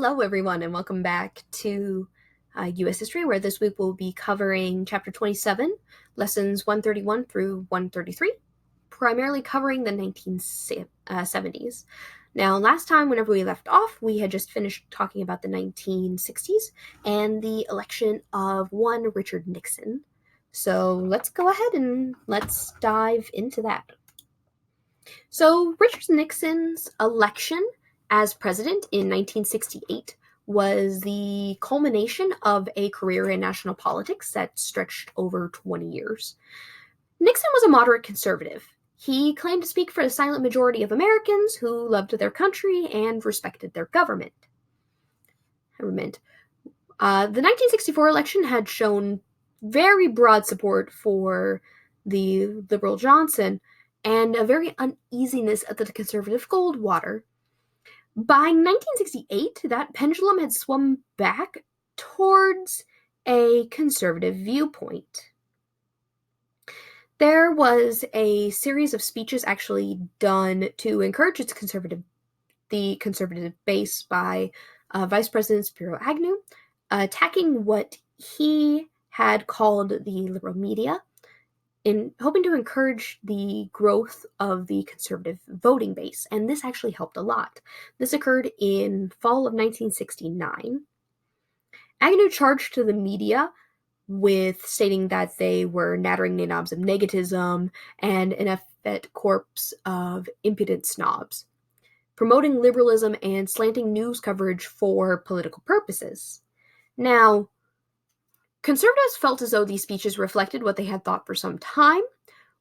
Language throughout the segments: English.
Hello, everyone, and welcome back to U.S. History, where this week we'll be covering Chapter 27, Lessons 131 through 133, primarily covering the 1970s. Now, last time, whenever we left off, we had just finished talking about the 1960s and the election of one Richard Nixon. So let's go ahead and let's dive into that. So, Richard Nixon's election as president in 1968 was the culmination of a career in national politics that stretched over 20 years. Nixon was a moderate conservative. He claimed to speak for the silent majority of Americans who loved their country and respected their government. The 1964 election had shown very broad support for the liberal Johnson and a very uneasiness at the conservative Goldwater. By 1968, that pendulum had swung back towards a conservative viewpoint. There was a series of speeches actually done to encourage the conservative base by Vice President Spiro Agnew, attacking what he had called the liberal media, in hoping to encourage the growth of the conservative voting base, and this actually helped a lot. This occurred in fall of 1969. Agnew charged to the media with stating that they were nattering nabobs of negatism and an effete corpse of impudent snobs, promoting liberalism and slanting news coverage for political purposes. Now, conservatives felt as though these speeches reflected what they had thought for some time,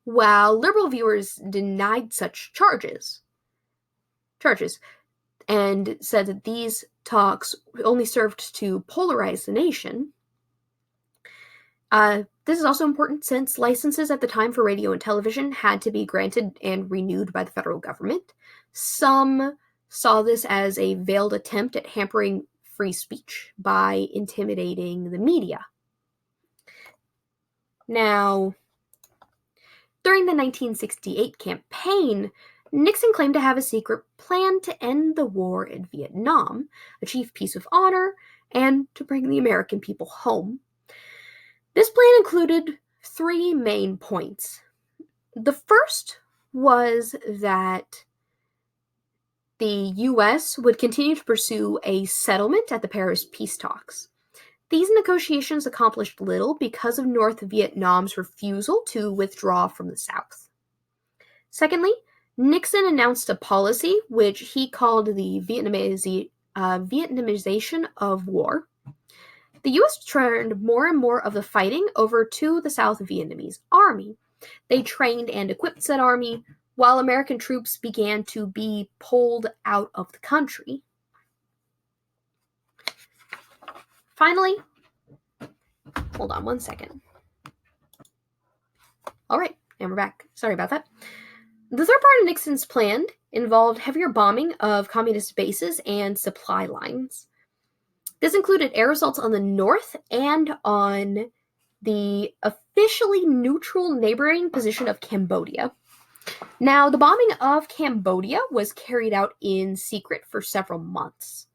while liberal viewers denied such charges, and said that these talks only served to polarize the nation. This is also important since licenses at the time for radio and television had to be granted and renewed by the federal government. Some saw this as a veiled attempt at hampering free speech by intimidating the media. Now, during the 1968 campaign, Nixon claimed to have a secret plan to end the war in Vietnam, achieve peace with honor, and to bring the American people home. This plan included three main points. The first was that the U.S. would continue to pursue a settlement at the Paris peace talks. These negotiations accomplished little because of North Vietnam's refusal to withdraw from the South. Secondly, Nixon announced a policy which he called the Vietnamization of war. The U.S. turned more and more of the fighting over to the South Vietnamese army. They trained and equipped said army, while American troops began to be pulled out of the country. Finally, hold on one second. All right, and we're back. Sorry about that. The third part of Nixon's plan involved heavier bombing of communist bases and supply lines. This included air assaults on the north and on the officially neutral neighboring position of Cambodia. Now, the bombing of Cambodia was carried out in secret for several months.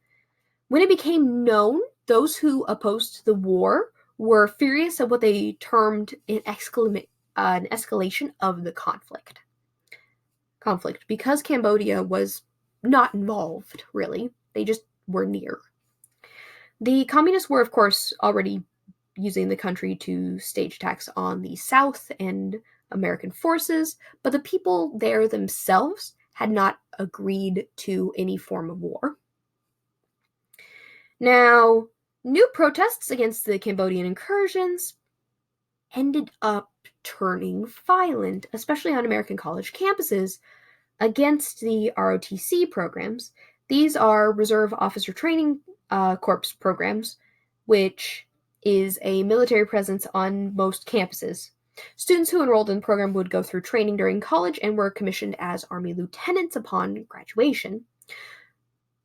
When it became known, those who opposed the war were furious at what they termed an escalation of the conflict, because Cambodia was not involved, really. They just were near. The communists were, of course, already using the country to stage attacks on the South and American forces, but the people there themselves had not agreed to any form of war. Now, new protests against the Cambodian incursions ended up turning violent, especially on American college campuses, against the ROTC programs. These are Reserve Officer Training Corps programs, which is a military presence on most campuses. Students who enrolled in the program would go through training during college and were commissioned as Army lieutenants upon graduation.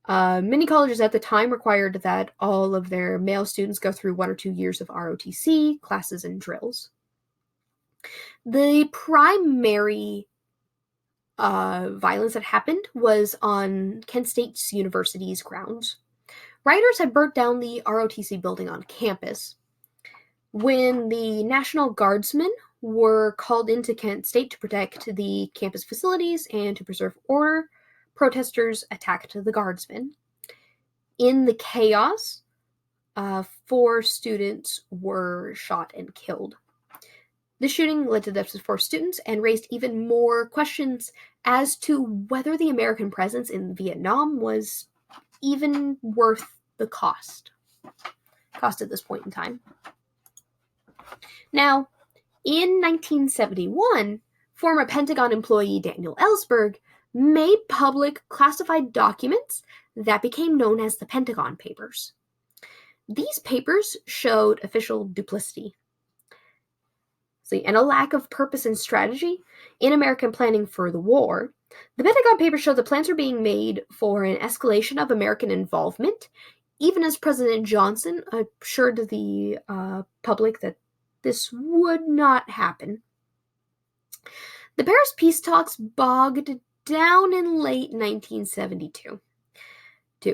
Many colleges at the time required that all of their male students go through 1 or 2 years of ROTC classes and drills. The primary violence that happened was on Kent State University's grounds. Rioters had burnt down the ROTC building on campus. When the National Guardsmen were called into Kent State to protect the campus facilities and to preserve order, protesters attacked the guardsmen. In the chaos, 4 students were shot and killed. The shooting led to the deaths of 4 students and raised even more questions as to whether the American presence in Vietnam was even worth the cost at this point in time. Now, in 1971, former Pentagon employee Daniel Ellsberg made public classified documents that became known as the Pentagon Papers. These papers showed official duplicity and a lack of purpose and strategy in American planning for the war. The Pentagon Papers showed that plans were being made for an escalation of American involvement, even as President Johnson assured the public that this would not happen. The Paris peace talks bogged down in late 1972,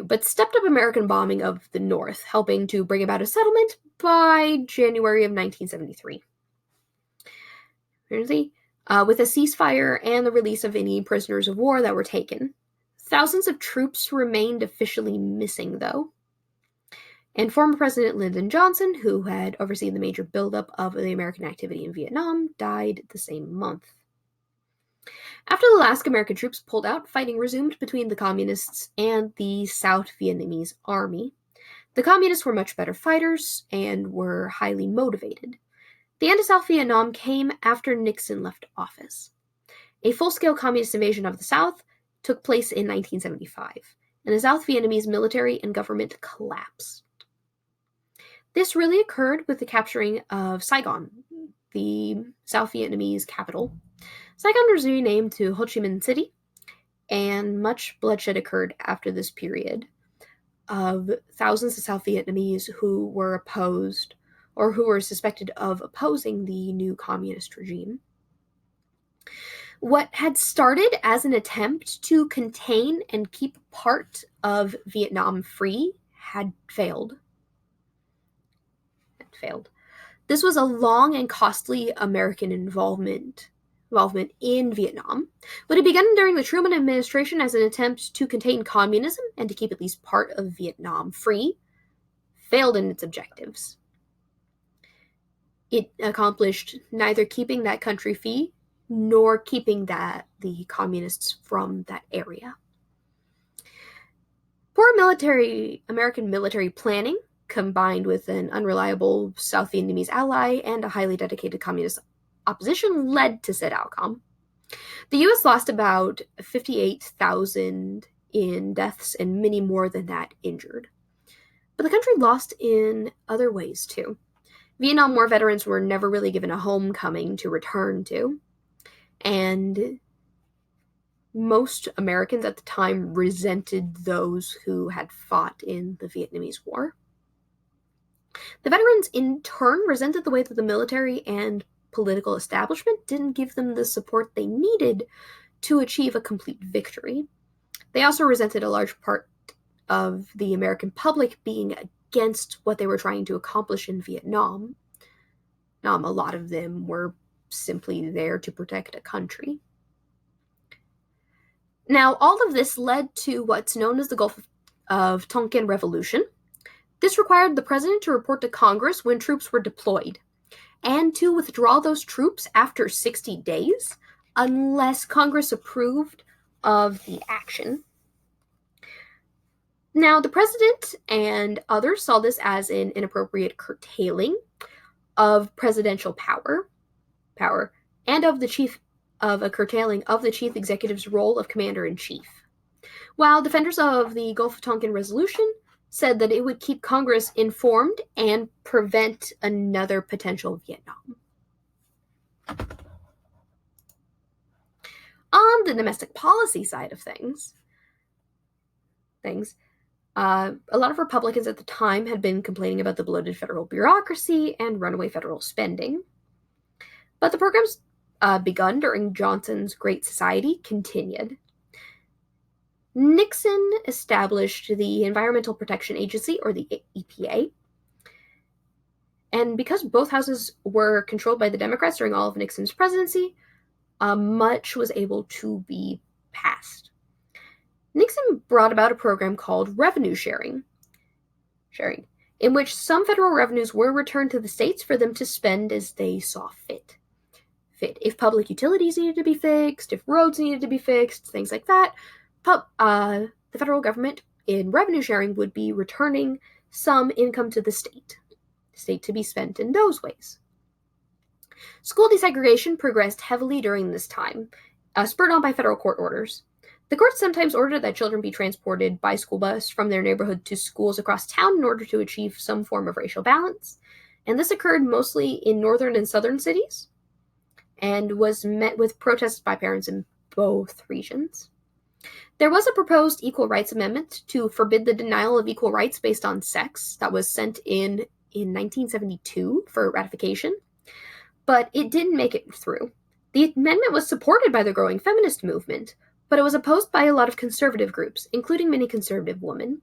but stepped up American bombing of the North, helping to bring about a settlement by January of 1973. With a ceasefire and the release of any prisoners of war that were taken. Thousands of troops remained officially missing, though. And former President Lyndon Johnson, who had overseen the major buildup of the American activity in Vietnam, died the same month. After the last American troops pulled out, fighting resumed between the Communists and the South Vietnamese army. The Communists were much better fighters and were highly motivated. The end of South Vietnam came after Nixon left office. A full-scale communist invasion of the South took place in 1975, and the South Vietnamese military and government collapsed. This really occurred with the capturing of Saigon, the South Vietnamese capital. Saigon was renamed to Ho Chi Minh City, and much bloodshed occurred after this period of thousands of South Vietnamese who were opposed or who were suspected of opposing the new communist regime. What had started as an attempt to contain and keep part of Vietnam free had failed. This was a long and costly American involvement in Vietnam. What had begun during the Truman administration as an attempt to contain communism and to keep at least part of Vietnam free failed in its objectives. It accomplished neither keeping that country free nor keeping the communists from that area. Poor American military planning, combined with an unreliable South Vietnamese ally and a highly dedicated communist opposition, led to said outcome. The U.S. lost about 58,000 in deaths and many more than that injured. But the country lost in other ways, too. Vietnam War veterans were never really given a homecoming to return to, and most Americans at the time resented those who had fought in the Vietnamese War. The veterans, in turn, resented the way that the military and political establishment didn't give them the support they needed to achieve a complete victory. They also resented a large part of the American public being against what they were trying to accomplish in Vietnam. A lot of them were simply there to protect a country. Now, all of this led to what's known as the Gulf of Tonkin Revolution. This required the president to report to Congress when troops were deployed, and to withdraw those troops after 60 days, unless Congress approved of the action. Now, the president and others saw this as an inappropriate curtailing of presidential power, and of a curtailing of the chief executive's role of commander-in-chief. While defenders of the Gulf of Tonkin Resolution said that it would keep Congress informed and prevent another potential Vietnam. On the domestic policy side of things, a lot of Republicans at the time had been complaining about the bloated federal bureaucracy and runaway federal spending. But the programs begun during Johnson's Great Society continued. Nixon established the Environmental Protection Agency, or the EPA. And because both houses were controlled by the Democrats during all of Nixon's presidency, much was able to be passed. Nixon brought about a program called revenue sharing, in which some federal revenues were returned to the states for them to spend as they saw fit. If public utilities needed to be fixed, if roads needed to be fixed, things like that, the federal government in revenue sharing would be returning some income to the state to be spent in those ways. School desegregation progressed heavily during this time, spurred on by federal court orders. The courts sometimes ordered that children be transported by school bus from their neighborhood to schools across town in order to achieve some form of racial balance, and this occurred mostly in northern and southern cities, and was met with protests by parents in both regions. There was a proposed Equal Rights Amendment to forbid the denial of equal rights based on sex that was sent in 1972 for ratification, but it didn't make it through. The amendment was supported by the growing feminist movement, but it was opposed by a lot of conservative groups, including many conservative women.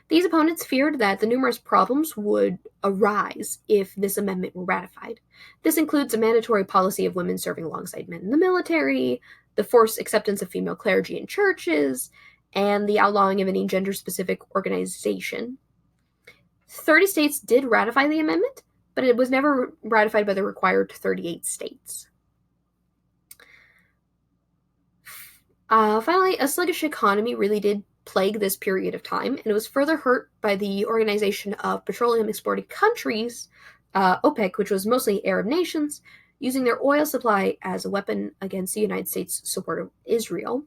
These opponents feared that the numerous problems would arise if this amendment were ratified. This includes a mandatory policy of women serving alongside men in the military, the forced acceptance of female clergy in churches, and the outlawing of any gender-specific organization. 30 states did ratify the amendment, but it was never ratified by the required 38 states. Finally, a sluggish economy really did plague this period of time, and it was further hurt by the Organization of Petroleum Exporting Countries, OPEC, which was mostly Arab nations, using their oil supply as a weapon against the United States' support of Israel.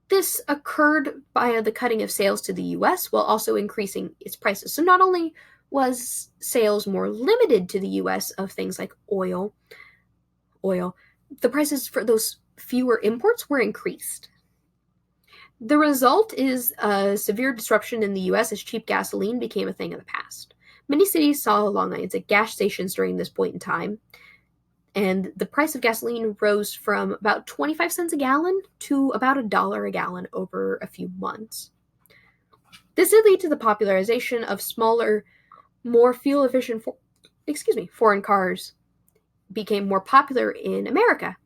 This occurred via the cutting of sales to the U.S. while also increasing its prices. So not only was sales more limited to the U.S. of things like oil, the prices for those fewer imports were increased. The result is a severe disruption in the U.S. as cheap gasoline became a thing of the past. Many cities saw long lines at gas stations during this point in time, and the price of gasoline rose from about 25 cents a gallon to about $1 a gallon over a few months. This did lead to the popularization of smaller, more fuel-efficient foreign cars became more popular in America,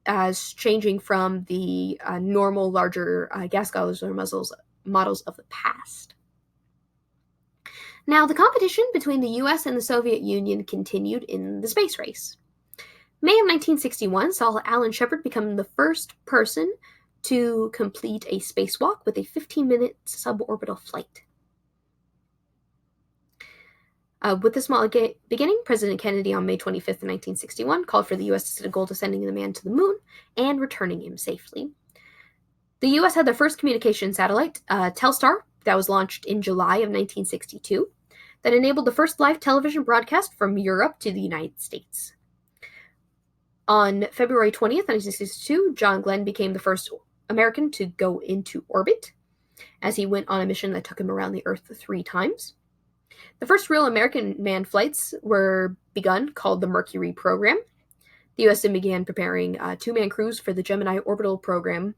as changing from the normal, larger gas guzzler models of the past. Now, the competition between the U.S. and the Soviet Union continued in the space race. May of 1961 saw Alan Shepard become the first person to complete a spacewalk with a 15-minute suborbital flight. With this small beginning, President Kennedy on May 25th, 1961, called for the U.S. to set a goal to sending the man to the moon and returning him safely. The U.S. had their first communication satellite, Telstar, that was launched in July of 1962, that enabled the first live television broadcast from Europe to the United States. On February 20th, 1962, John Glenn became the first American to go into orbit, as he went on a mission that took him around the Earth 3 times. The first real American manned flights were begun, called the Mercury program. The U.S. then began preparing 2-man crews for the Gemini orbital program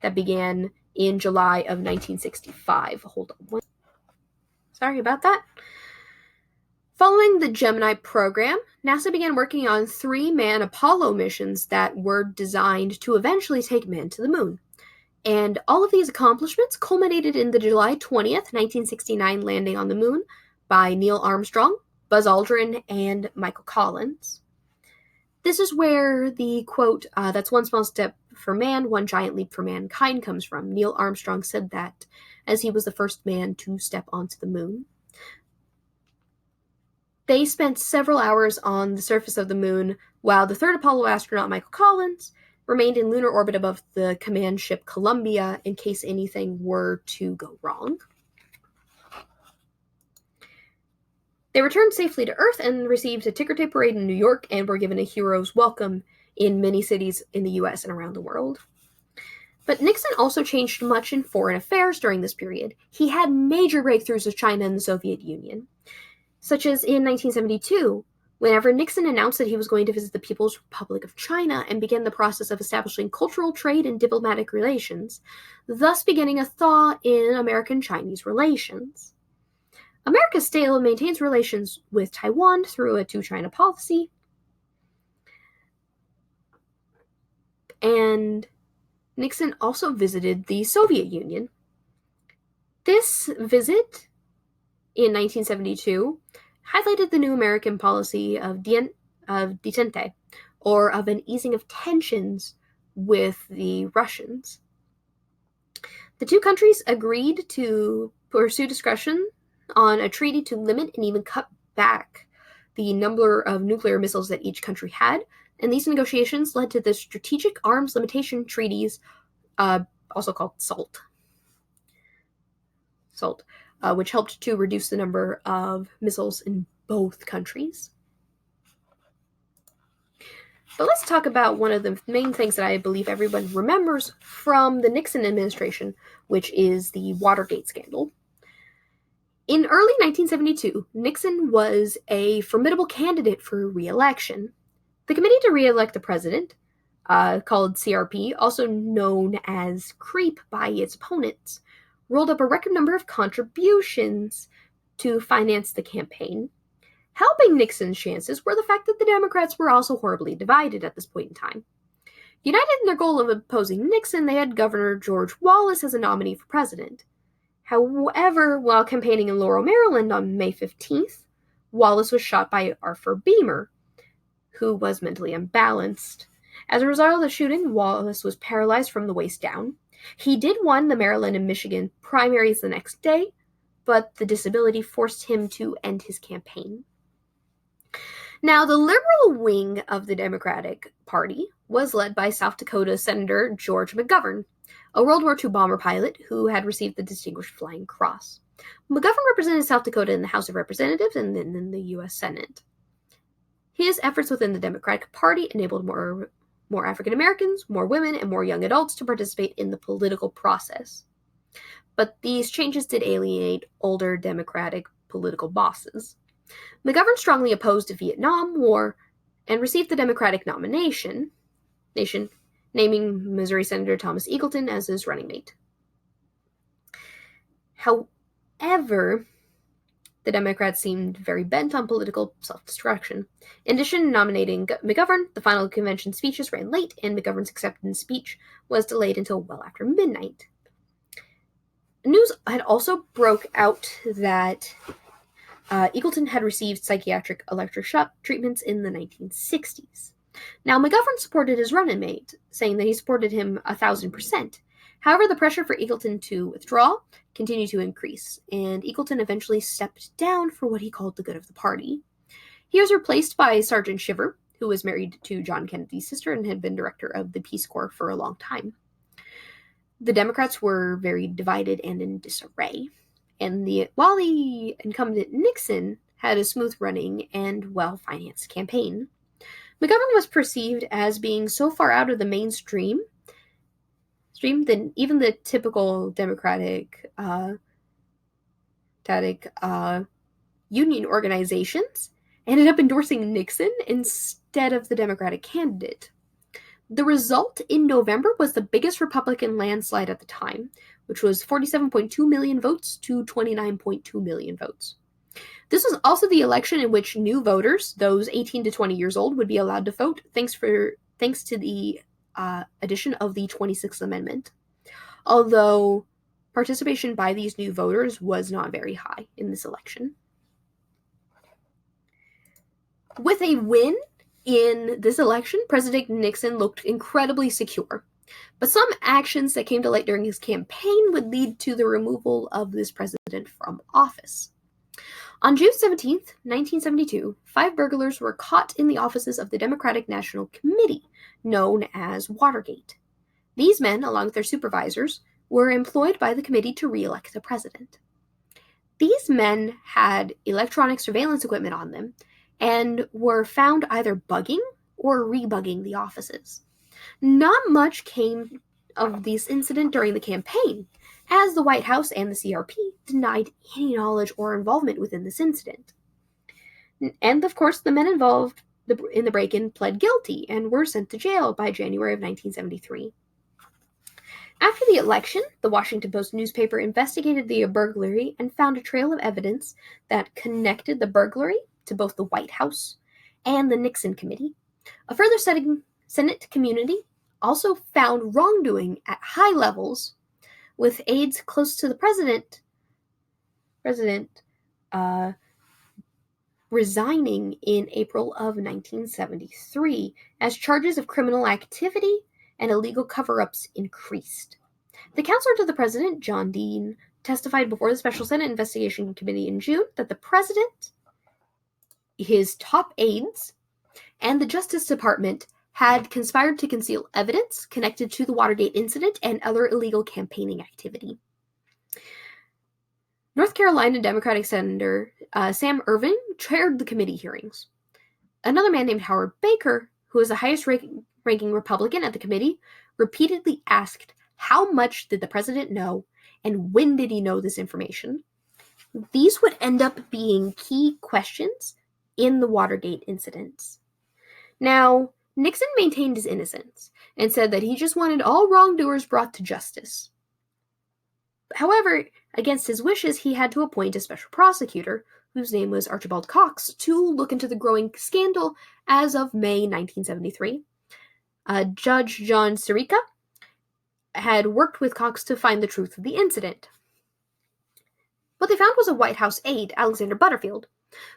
that began in July of 1965. Hold on. Sorry about that. Following the Gemini program, NASA began working on 3-man Apollo missions that were designed to eventually take man to the moon. And all of these accomplishments culminated in the July 20th, 1969 landing on the moon by Neil Armstrong, Buzz Aldrin, and Michael Collins. This is where the quote, "That's one small step for man, one giant leap for mankind" comes from. Neil Armstrong said that as he was the first man to step onto the moon. They spent several hours on the surface of the moon, while the third Apollo astronaut, Michael Collins, remained in lunar orbit above the command ship Columbia in case anything were to go wrong. They returned safely to Earth and received a ticker tape parade in New York and were given a hero's welcome in many cities in the U.S. and around the world. But Nixon also changed much in foreign affairs during this period. He had major breakthroughs with China and the Soviet Union, such as in 1972, Whenever Nixon announced that he was going to visit the People's Republic of China and begin the process of establishing cultural, trade, and diplomatic relations, thus beginning a thaw in American-Chinese relations. America still maintains relations with Taiwan through a two-China policy, and Nixon also visited the Soviet Union. This visit in 1972 highlighted the new American policy of detente, or of an easing of tensions with the Russians. The two countries agreed to pursue discussion on a treaty to limit and even cut back the number of nuclear missiles that each country had, and these negotiations led to the Strategic Arms Limitation Treaties, also called SALT, which helped to reduce the number of missiles in both countries. But let's talk about one of the main things that I believe everyone remembers from the Nixon administration, which is the Watergate scandal. In early 1972, Nixon was a formidable candidate for re-election. The Committee to Re-elect the President, called CRP, also known as CREEP by its opponents, rolled up a record number of contributions to finance the campaign. Helping Nixon's chances were the fact that the Democrats were also horribly divided at this point in time. United in their goal of opposing Nixon, they had Governor George Wallace as a nominee for president. However, while campaigning in Laurel, Maryland on May 15th, Wallace was shot by Arthur Beamer, who was mentally unbalanced. As a result of the shooting, Wallace was paralyzed from the waist down. He did win the Maryland and Michigan primaries the next day, but the disability forced him to end his campaign. Now, the liberal wing of the Democratic Party was led by South Dakota Senator George McGovern, a World War II bomber pilot who had received the Distinguished Flying Cross. McGovern represented South Dakota in the House of Representatives and then in the U.S. Senate. His efforts within the Democratic Party enabled more African Americans, more women, and more young adults to participate in the political process. But these changes did alienate older Democratic political bosses. McGovern strongly opposed the Vietnam War and received the Democratic nomination, naming Missouri Senator Thomas Eagleton as his running mate. However, the Democrats seemed very bent on political self-destruction. In addition to nominating McGovern, the final convention speeches ran late, and McGovern's acceptance speech was delayed until well after midnight. News had also broke out that Eagleton had received psychiatric electric shock treatments in the 1960s. Now, McGovern supported his running mate, saying that he supported him 1,000%. However, the pressure for Eagleton to withdraw continued to increase, and Eagleton eventually stepped down for what he called the good of the party. He was replaced by Sergeant Shiver, who was married to John Kennedy's sister and had been director of the Peace Corps for a long time. The Democrats were very divided and in disarray, and while the incumbent Nixon had a smooth-running and well-financed campaign, McGovern was perceived as being so far out of the mainstream than even the typical Democratic union organizations ended up endorsing Nixon instead of the Democratic candidate. The result in November was the biggest Republican landslide at the time, which was 47.2 million votes to 29.2 million votes. This was also the election in which new voters, those 18 to 20 years old, would be allowed to vote thanks to the addition of the 26th Amendment, although participation by these new voters was not very high in this election. With a win in this election, President Nixon looked incredibly secure, but some actions that came to light during his campaign would lead to the removal of this president from office. On June 17, 1972, 5 burglars were caught in the offices of the Democratic National Committee, known as Watergate. These men, along with their supervisors, were employed by the committee to re-elect the president. These men had electronic surveillance equipment on them and were found either bugging or rebugging the offices. Not much came of this incident during the campaign, as the White House and the CRP denied any knowledge or involvement within this incident. And of course, the men involved in the break-in pled guilty and were sent to jail by January of 1973. After the election, the Washington Post newspaper investigated the burglary and found a trail of evidence that connected the burglary to both the White House and the Nixon Committee. A further Senate community also found wrongdoing at high levels, with aides close to the president resigning in April of 1973 as charges of criminal activity and illegal cover-ups increased. The counselor to the president, John Dean, testified before the Special Senate Investigation Committee in June that the president, his top aides, and the Justice Department had conspired to conceal evidence connected to the Watergate incident and other illegal campaigning activity. North Carolina Democratic Senator Sam Ervin chaired the committee hearings. Another man named Howard Baker, who was the highest-ranking Republican at the committee, repeatedly asked, how much did the president know, and when did he know this information? These would end up being key questions in the Watergate incidents. Now, Nixon maintained his innocence and said that he just wanted all wrongdoers brought to justice. However, against his wishes, he had to appoint a special prosecutor, whose name was Archibald Cox, to look into the growing scandal as of May 1973. Judge John Sirica had worked with Cox to find the truth of the incident. What they found was a White House aide, Alexander Butterfield,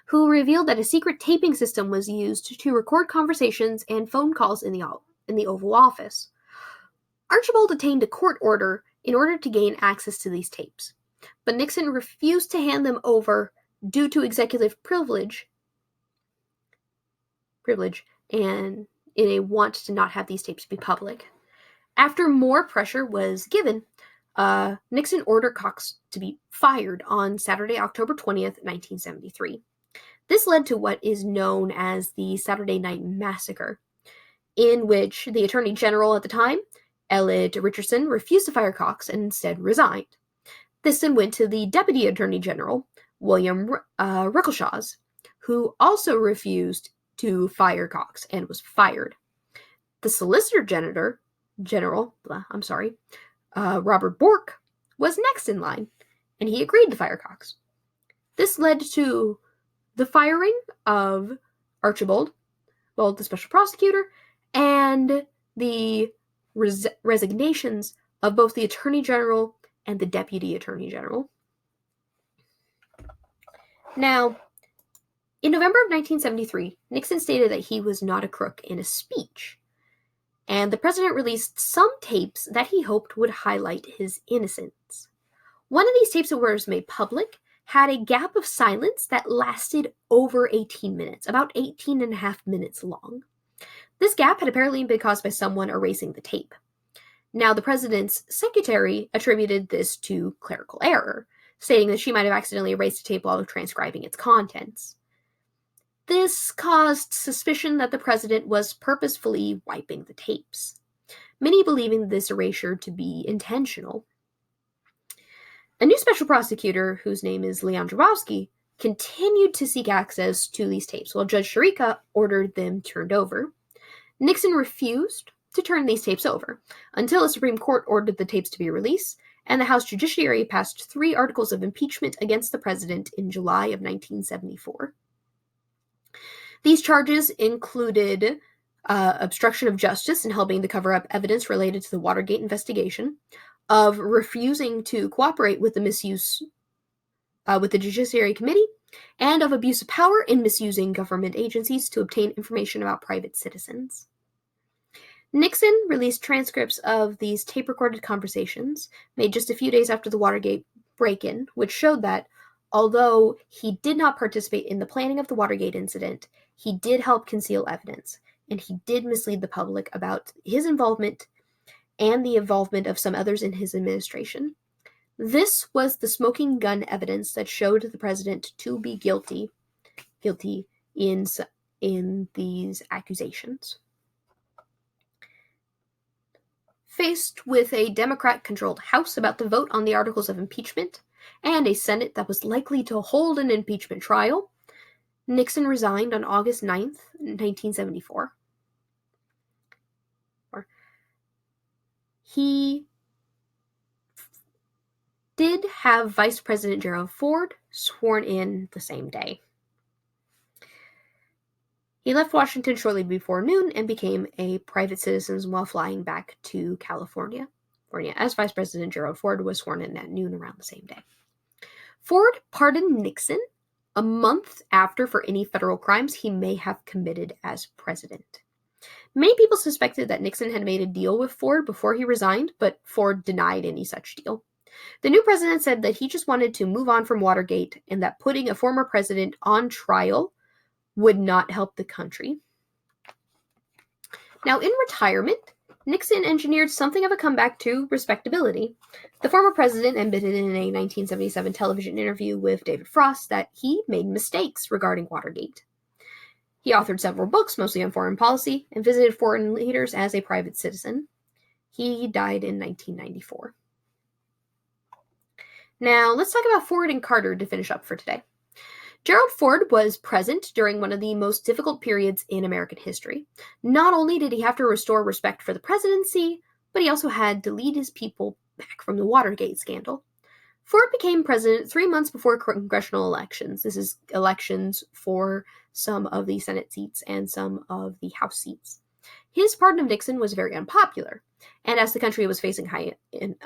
who revealed that a secret taping system was used to record conversations and phone calls in the Oval Office. Archibald obtained a court order in order to gain access to these tapes, but Nixon refused to hand them over due to executive privilege and in a want to not have these tapes be public. After more pressure was given, Nixon ordered Cox to be fired on Saturday, October 20th, 1973. This led to what is known as the Saturday Night Massacre, in which the Attorney General at the time, Elliot Richardson, refused to fire Cox and instead resigned. This then went to the Deputy Attorney General, William Ruckelshaus, who also refused to fire Cox and was fired. The Solicitor General, Robert Bork, was next in line, and he agreed to fire Cox. This led to the firing of Archibald, the special prosecutor, and the resignations of both the Attorney General and the Deputy Attorney General. Now, in November of 1973, Nixon stated that he was not a crook in a speech, and the president released some tapes that he hoped would highlight his innocence. One of these tapes that was made public had a gap of silence that lasted over 18 minutes, about 18 and a half minutes long. This gap had apparently been caused by someone erasing the tape. Now, the president's secretary attributed this to clerical error, stating that she might have accidentally erased the tape while transcribing its contents. This caused suspicion that the president was purposefully wiping the tapes, many believing this erasure to be intentional. A new special prosecutor, whose name is Leon Jaworski, continued to seek access to these tapes, while Judge Sirica ordered them turned over. Nixon refused to turn these tapes over until the Supreme Court ordered the tapes to be released, and the House Judiciary passed 3 articles of impeachment against the president in July of 1974. These charges included obstruction of justice in helping to cover up evidence related to the Watergate investigation, of refusing to cooperate with the Judiciary Committee, and of abuse of power in misusing government agencies to obtain information about private citizens. Nixon released transcripts of these tape-recorded conversations made just a few days after the Watergate break-in, which showed that, although he did not participate in the planning of the Watergate incident, he did help conceal evidence, and he did mislead the public about his involvement and the involvement of some others in his administration. This was the smoking gun evidence that showed the president to be guilty in these accusations. Faced with a Democrat-controlled House about to vote on the articles of impeachment, and a Senate that was likely to hold an impeachment trial, Nixon resigned on August 9th, 1974. He did have Vice President Gerald Ford sworn in the same day. He left Washington shortly before noon and became a private citizen while flying back to California, as Vice President Gerald Ford was sworn in at noon around the same day. Ford pardoned Nixon a month after for any federal crimes he may have committed as president. Many people suspected that Nixon had made a deal with Ford before he resigned, but Ford denied any such deal. The new president said that he just wanted to move on from Watergate and that putting a former president on trial would not help the country. Now, in retirement, Nixon engineered something of a comeback to respectability. The former president admitted in a 1977 television interview with David Frost that he made mistakes regarding Watergate. He authored several books, mostly on foreign policy, and visited foreign leaders as a private citizen. He died in 1994. Now, let's talk about Ford and Carter to finish up for today. Gerald Ford was present during one of the most difficult periods in American history. Not only did he have to restore respect for the presidency, but he also had to lead his people back from the Watergate scandal. Ford became president 3 months before congressional elections. This is elections for some of the Senate seats and some of the House seats. His pardon of Nixon was very unpopular, and as the country was facing high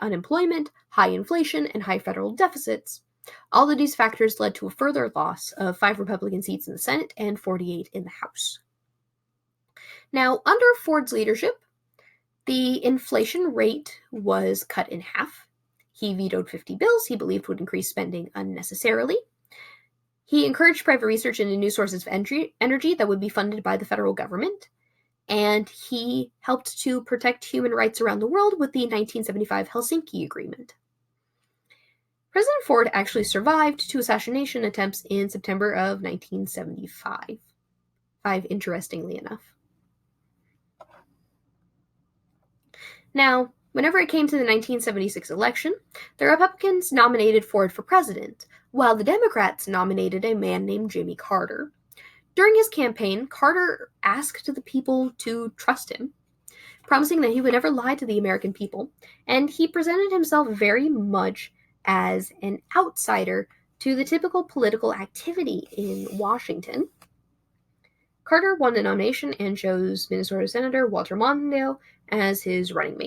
unemployment, high inflation, and high federal deficits, all of these factors led to a further loss of 5 Republican seats in the Senate and 48 in the House. Now, under Ford's leadership, the inflation rate was cut in half. He vetoed 50 bills he believed would increase spending unnecessarily. He encouraged private research into new sources of energy that would be funded by the federal government. And he helped to protect human rights around the world with the 1975 Helsinki Agreement. President Ford actually survived 2 assassination attempts in September of 1975. Interestingly enough. Now, whenever it came to the 1976 election, the Republicans nominated Ford for president, while the Democrats nominated a man named Jimmy Carter. During his campaign, Carter asked the people to trust him, promising that he would never lie to the American people, and he presented himself very much as an outsider to the typical political activity in Washington. Carter won the nomination and chose Minnesota Senator Walter Mondale as his running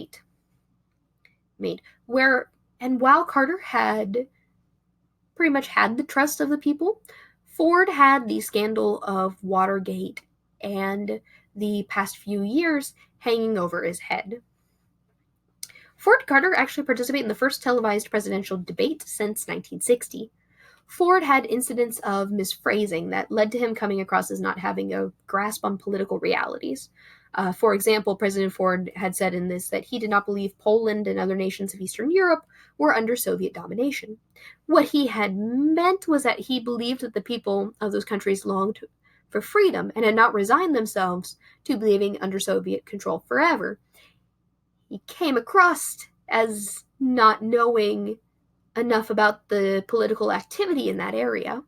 mate. While Carter had pretty much had the trust of the people, Ford had the scandal of Watergate and the past few years hanging over his head. Ford and Carter actually participated in the first televised presidential debate since 1960. Ford had incidents of misphrasing that led to him coming across as not having a grasp on political realities. For example, President Ford had said in this that he did not believe Poland and other nations of Eastern Europe were under Soviet domination. What he had meant was that he believed that the people of those countries longed for freedom and had not resigned themselves to believing under Soviet control forever. He came across as not knowing enough about the political activity in that area,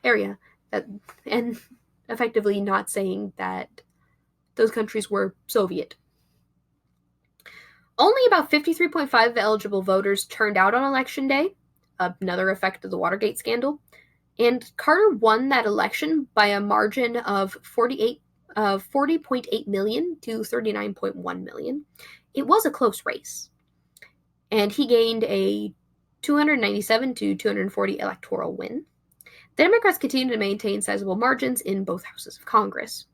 and effectively not saying that those countries were Soviet. Only about 53.5% of eligible voters turned out on Election Day, another effect of the Watergate scandal, and Carter won that election by a margin of 40.8 million to 39.1 million. It was a close race, and he gained a 297 to 240 electoral win. The Democrats continued to maintain sizable margins in both houses of Congress.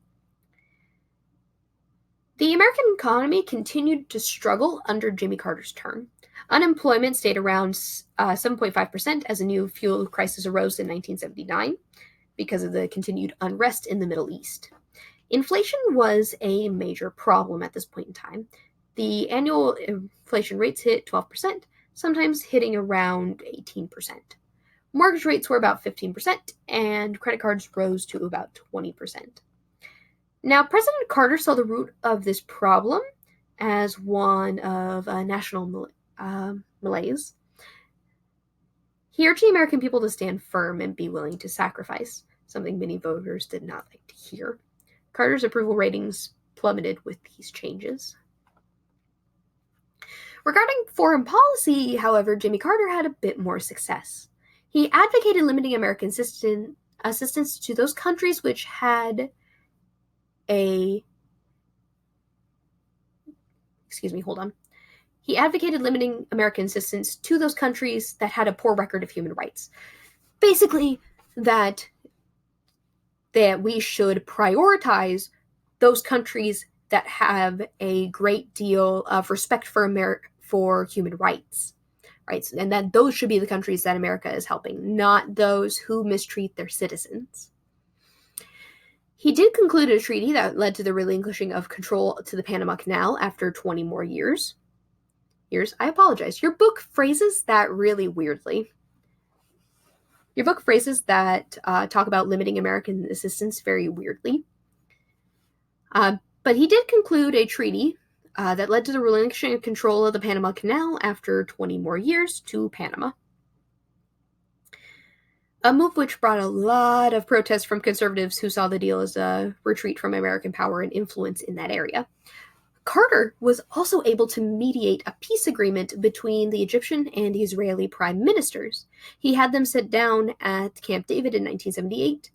The American economy continued to struggle under Jimmy Carter's term. Unemployment stayed around 7.5% as a new fuel crisis arose in 1979 because of the continued unrest in the Middle East. Inflation was a major problem at this point in time. The annual inflation rates hit 12%, sometimes hitting around 18%. Mortgage rates were about 15%, and credit cards rose to about 20%. Now, President Carter saw the root of this problem as one of national malaise. He urged the American people to stand firm and be willing to sacrifice. something many voters did not like to hear. Carter's approval ratings plummeted with these changes. Regarding foreign policy, however, Jimmy Carter had a bit more success. He advocated limiting American assistance to those countries which had He advocated limiting American assistance to those countries that had a poor record of human rights. Basically, that we should prioritize those countries that have a great deal of respect for human rights, right? And that those should be the countries that America is helping, not those who mistreat their citizens. He did conclude a treaty that led to the relinquishing of control to the Panama Canal after 20 more years. I apologize. Your book phrases that really weirdly. Your book phrases that talk about limiting American assistance very weirdly. But he did conclude a treaty that led to the relinquishing of control of the Panama Canal after 20 more years to Panama. A move which brought a lot of protests from conservatives who saw the deal as a retreat from American power and influence in that area. Carter was also able to mediate a peace agreement between the Egyptian and Israeli prime ministers. He had them sit down at Camp David in 1978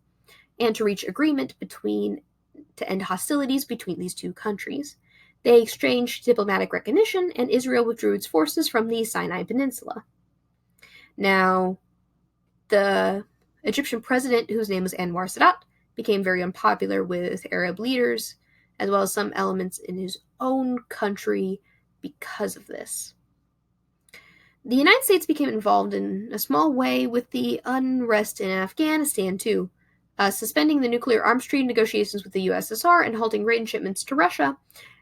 and to reach agreement to end hostilities between these two countries. They exchanged diplomatic recognition, and Israel withdrew its forces from the Sinai Peninsula. Now, the Egyptian president, whose name was Anwar Sadat, became very unpopular with Arab leaders, as well as some elements in his own country because of this. The United States became involved in a small way with the unrest in Afghanistan, too, suspending the nuclear arms treaty negotiations with the USSR and halting grain shipments to Russia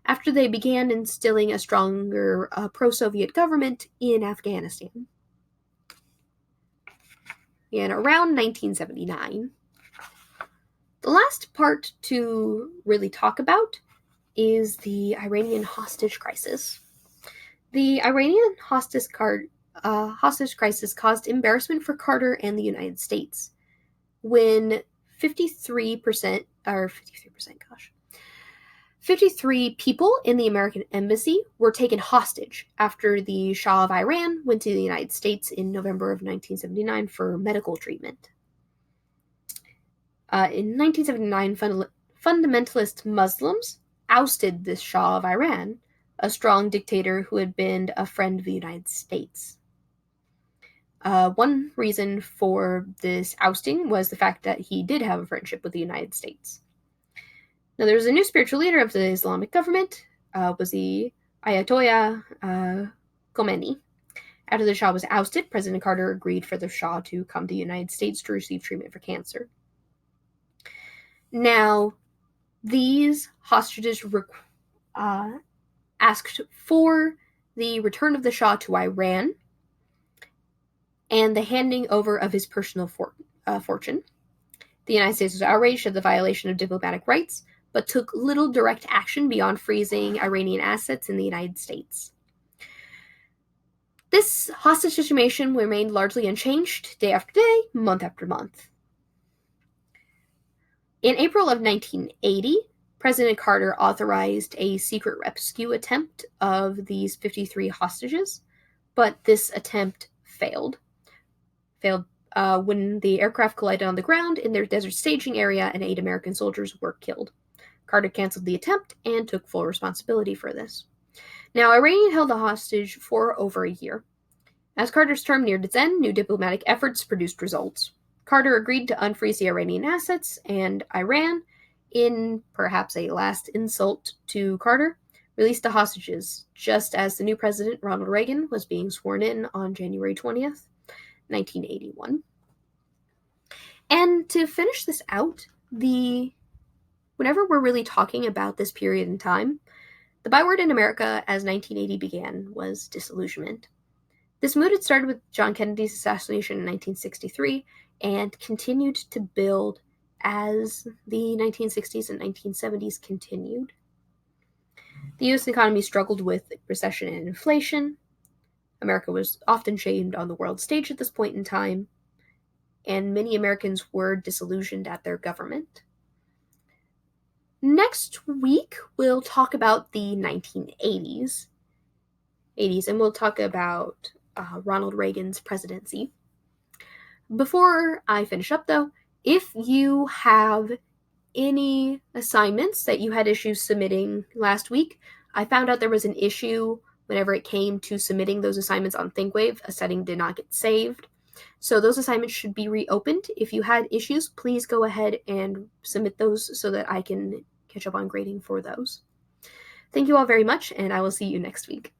after they began instilling a stronger pro-Soviet government in Afghanistan. And around 1979. The last part to really talk about is the Iranian hostage crisis. The Iranian hostage crisis caused embarrassment for Carter and the United States when 53 people in the American embassy were taken hostage after the Shah of Iran went to the United States in November of 1979 for medical treatment. In 1979, fundamentalist Muslims ousted this Shah of Iran, a strong dictator who had been a friend of the United States. One reason for this ousting was the fact that he did have a friendship with the United States. Now, there was a new spiritual leader of the Islamic government, was the Ayatollah Khomeini. After the Shah was ousted, President Carter agreed for the Shah to come to the United States to receive treatment for cancer. Now, these hostages asked for the return of the Shah to Iran and the handing over of his personal fortune. The United States was outraged at the violation of diplomatic rights, but took little direct action beyond freezing Iranian assets in the United States. This hostage situation remained largely unchanged day after day, month after month. In April of 1980, President Carter authorized a secret rescue attempt of these 53 hostages, but this attempt failed. When the aircraft collided on the ground in their desert staging area and 8 American soldiers were killed. Carter canceled the attempt and took full responsibility for this. Now, Iran held the hostage for over a year. As Carter's term neared its end, new diplomatic efforts produced results. Carter agreed to unfreeze the Iranian assets, and Iran, in perhaps a last insult to Carter, released the hostages, just as the new president, Ronald Reagan, was being sworn in on January 20th, 1981. And to finish this out, whenever we're really talking about this period in time, the byword in America as 1980 began was disillusionment. This mood had started with John Kennedy's assassination in 1963 and continued to build as the 1960s and 1970s continued. The U.S. economy struggled with recession and inflation. America was often shamed on the world stage at this point in time. and many Americans were disillusioned at their government. Next week, we'll talk about the 1980s, and we'll talk about Ronald Reagan's presidency. Before I finish up, though, if you have any assignments that you had issues submitting last week, I found out there was an issue whenever it came to submitting those assignments on ThinkWave. A setting did not get saved. So those assignments should be reopened. If you had issues, please go ahead and submit those so that I can catch up on grading for those. Thank you all very much, and I will see you next week.